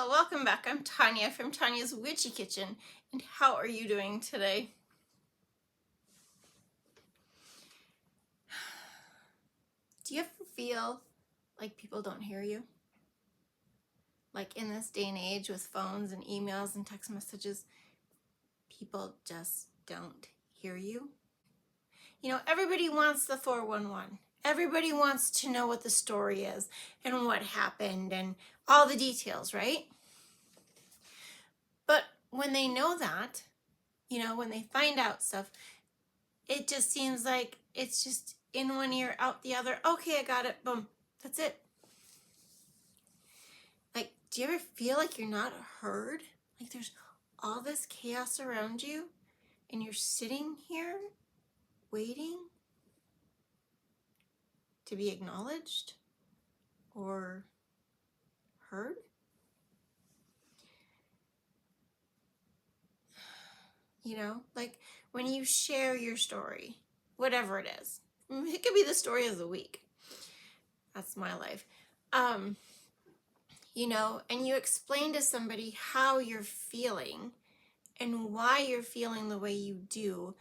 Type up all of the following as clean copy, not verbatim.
welcome back. I'm Tonya from Tonya's Witchy Kitchen, and how are you doing today? Do you ever feel like people don't hear you? Like in this day and age with phones and emails and text messages, people just don't hear you? You know, everybody wants the 411. Everybody wants to know what the story is and what happened and all the details, right? But when they know that, when they find out stuff, it just seems like it's just in one ear, out the other. Okay, I got it. Boom. That's it. Like, do you ever feel like you're not heard? Like there's all this chaos around you and you're sitting here waiting to be acknowledged or heard? Like when you share your story, whatever it is, it could be the story of the week. That's my life. And you explain to somebody how you're feeling and why you're feeling the way you do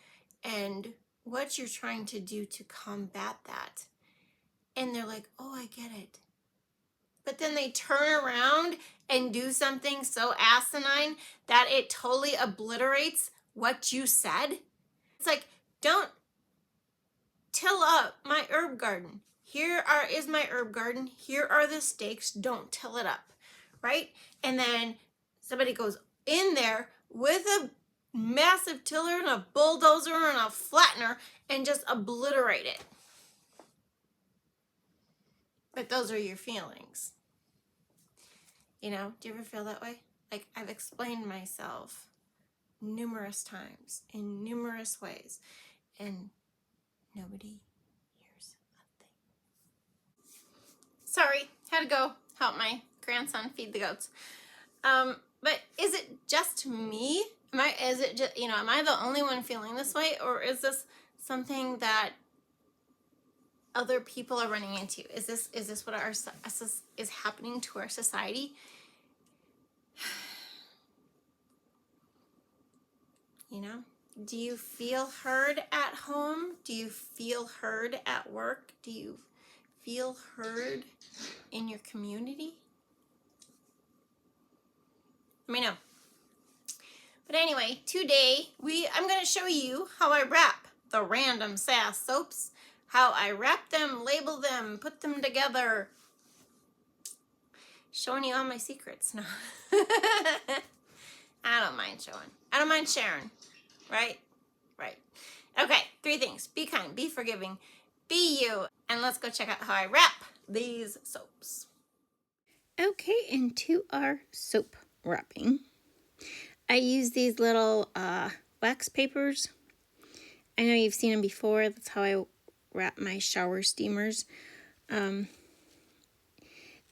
and what you're trying to do to combat that. And they're like, oh, I get it. But then they turn around and do something so asinine that it totally obliterates what you said. It's like, don't till up my herb garden. Here is my herb garden. Here are the stakes. Don't till it up, right? And then somebody goes in there with a massive tiller and a bulldozer and a flattener and just obliterate it. But those are your feelings. Do you ever feel that way? Like I've explained myself numerous times in numerous ways and nobody hears a thing. Sorry, had to go help my grandson feed the goats. But is it just me? Am I the only one feeling this way, or is this something that other people are running into? Is this what is happening to our society? Do you feel heard at home? Do you feel heard at work? Do you feel heard in your community? Let me know. But anyway, today I'm going to show you how I wrap the random sass soaps, how I wrap them, label them, put them together. Showing you all my secrets. No. I don't mind showing. I don't mind sharing. Right? Right. Okay, 3 things. Be kind, be forgiving, be you. And let's go check out how I wrap these soaps. Okay, into our soap wrapping. I use these little wax papers. I know you've seen them before. That's how I wrap my shower steamers.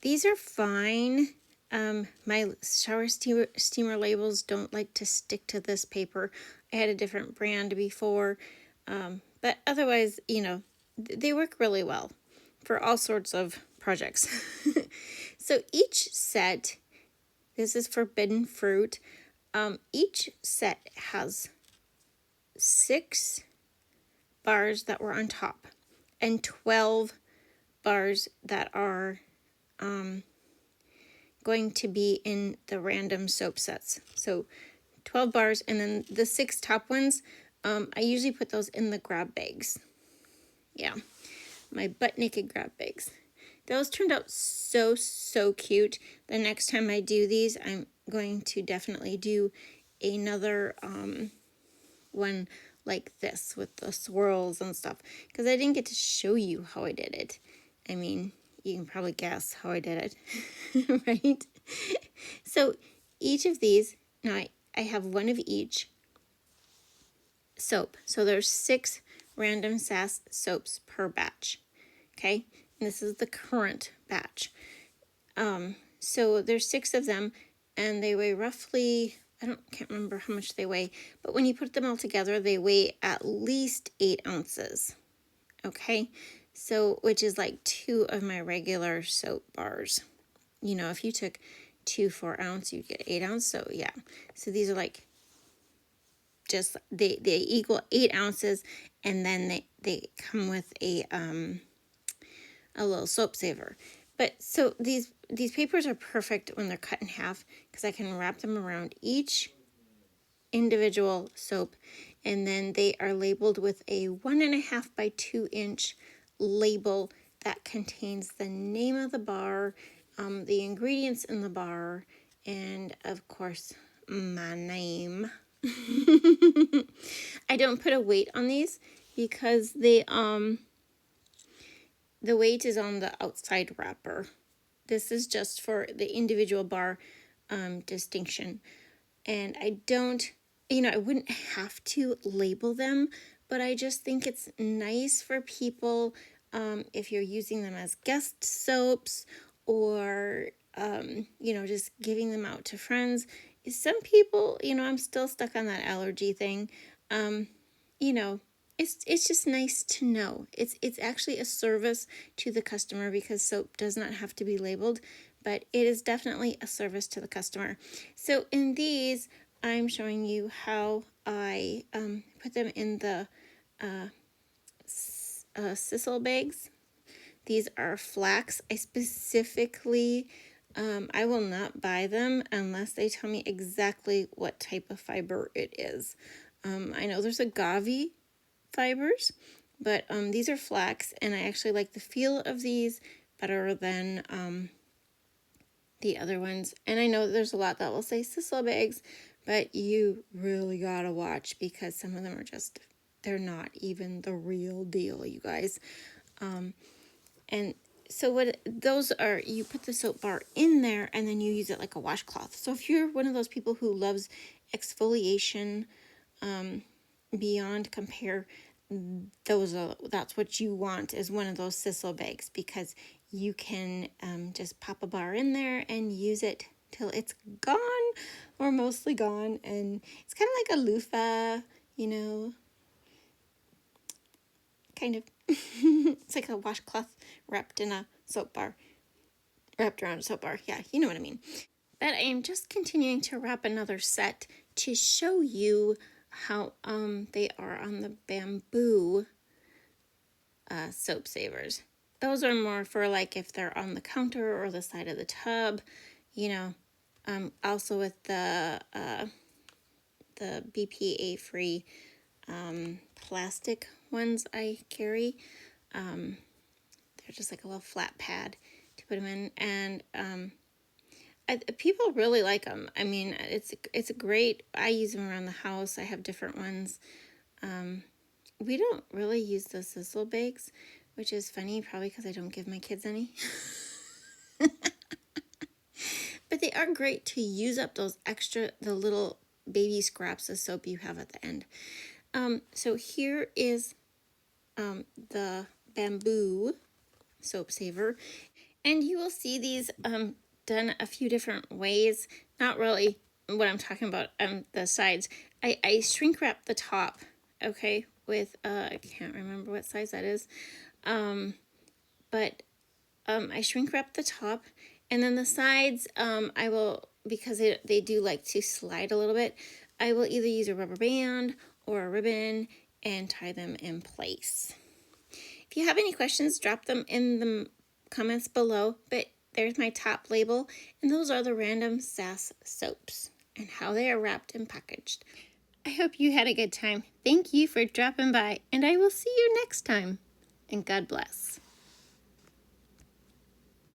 These are fine. My shower steamer labels don't like to stick to this paper. I had a different brand before. But otherwise, they work really well for all sorts of projects. So each set, this is forbidden fruit. Each set has 6 bars that were on top and 12 bars that are going to be in the random soap sets. So 12 bars, and then the 6 top ones, I usually put those in the grab bags. Yeah, my butt naked grab bags. Those turned out so cute. The next time I do these, I'm going to definitely do another one like this with the swirls and stuff, because I didn't get to show you how I did it. I mean, you can probably guess how I did it, right? So each of these, now I have one of each soap. So there's 6 random sass soaps per batch, okay? And this is the current batch. So there's 6 of them, and they weigh roughly, can't remember how much they weigh, but when you put them all together, they weigh at least 8 ounces, okay? So, which is like 2 of my regular soap bars. If you took 2 4-ounce, you get 8-ounce. So yeah, so these are like just they equal 8 ounces, and then they come with a little soap saver. But so these papers are perfect when they're cut in half, because I can wrap them around each individual soap, and then they are labeled with a 1.5 by 2 inch label that contains the name of the bar, the ingredients in the bar, and of course my name. I don't put a weight on these because the weight is on the outside wrapper. This is just for the individual bar distinction. And I don't, I wouldn't have to label them, but I just think it's nice for people if you're using them as guest soaps, or, just giving them out to friends. Some people, I'm still stuck on that allergy thing. It's just nice to know. It's actually a service to the customer, because soap does not have to be labeled, but it is definitely a service to the customer. So in these, I'm showing you how I put them in the sisal bags. These are flax. I specifically, I will not buy them unless they tell me exactly what type of fiber it is. I know there's agave fibers, but these are flax, and I actually like the feel of these better than the other ones. And I know there's a lot that will say sisal bags, but you really gotta watch, because some of them are just, they're not even the real deal, you guys. And so what those are, you put the soap bar in there, and then you use it like a washcloth. So if you're one of those people who loves exfoliation beyond compare, that's what you want, is one of those sisal bags, because you can just pop a bar in there and use it till it's gone, or mostly gone. And it's kind of like a loofah, kind of. It's like a washcloth wrapped in a soap bar, wrapped around a soap bar. Yeah, you know what I mean. But I am just continuing to wrap another set to show you how they are on the bamboo soap savers. Those are more for like if they're on the counter or the side of the tub, also with the BPA free plastic ones I carry. They're just like a little flat pad to put them in, and people really like them. I mean, it's a great. I use them around the house. I have different ones. We don't really use the sisal bags, which is funny, probably because I don't give my kids any. But they are great to use up the little baby scraps of soap you have at the end. So here is the bamboo soap saver, and you will see these done a few different ways. Not really what I'm talking about the sides. I shrink wrap the top, okay, with I can't remember what size that is, but I shrink wrap the top, and then the sides I will, because they do like to slide a little bit, I will either use a rubber band or a ribbon and tie them in place. If you have any questions, drop them in the comments below. But there's my top label, and those are the random sass soaps and how they are wrapped and packaged. I hope you had a good time. Thank you for dropping by, and I will see you next time. And God bless.